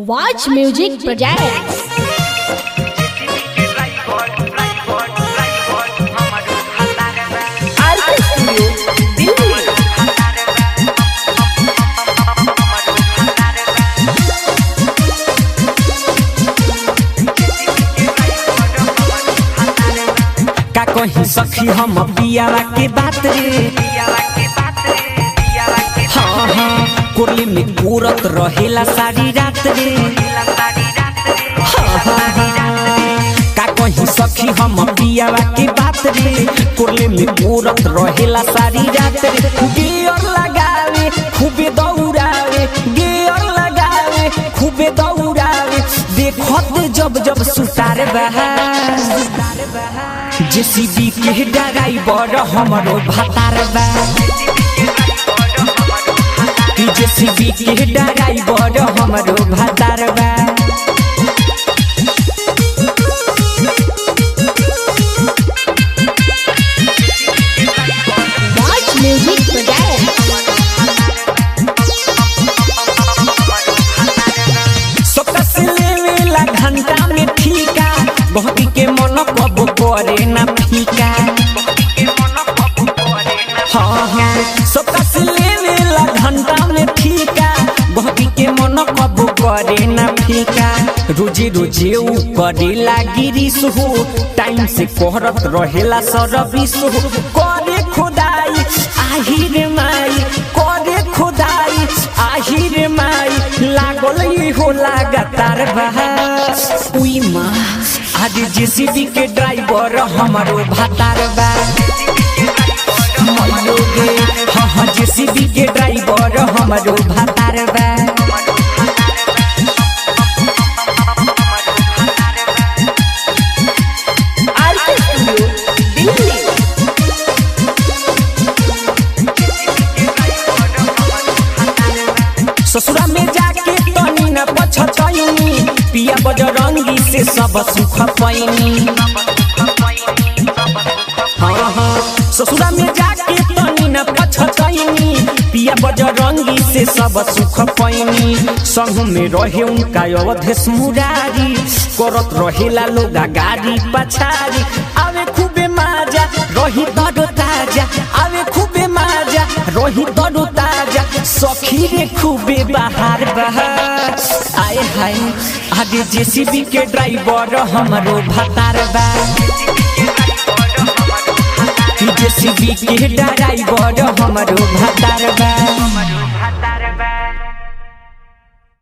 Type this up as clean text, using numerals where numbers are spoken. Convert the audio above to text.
Watch Music Projects. का कहीं सखी हम पियावा के बात रे हाँ हाँ कोरली में पूरत रहेला सारी रात रे हाँ हाँ हाँ का कहीं सखी हम पियावा के बात रे कोरली में पूरत रहेला सारी रात रे गियर लगावे खूबे दौड़ावे गियर लगावे खूबे दौड़ावे देखत जब जब सुतार बहा जेसीबी के ड्राइवर हमरो भातार बा जेसीबी के ड्राइवर हमरो भातार बा Watch Music Projects. सकस लेवेला घंटा में ठीका बहुत के मन कब करे ना फीका हाँ हाँ सकस लेवेला घंटा में ठीका बहुत के मन कब करे ना फीका रोजे रोजे ऊ करेला गिरीश हो टाइम से कोहरत रहेला सरबिस हो करे खुदाई आहिर माई करे खुदाई आहिर माई लागल ही हो लगातार बहा उई माँ आज जेसीबी के ड्राइवर हमारो भातार बा मलोगे हाँ हाँ जेसीबी के ड्राइवर हमारो भातार बा ससुरा में जाके तनी न पछतैनी पिया बजरंगी से सब सुख पैनी हाँ हाँ ससुरा में जाके तनी न पछतैनी पिया बजरंगी से सब सुख पैनी संग में रहे उनका अवधेश मुरारी करत रहेला लोग गाड़ी पछारी आवे खूबे माजा रही तड़ो ताजा आवे खूबे माजा रही तड़ो ताजा सखी रे खूबे बाहर बहार आए हाय आगे जेसीबी के ड्राइवर हमारो भातार बा जेसीबी के ड्राइवर हमारो भातार बा।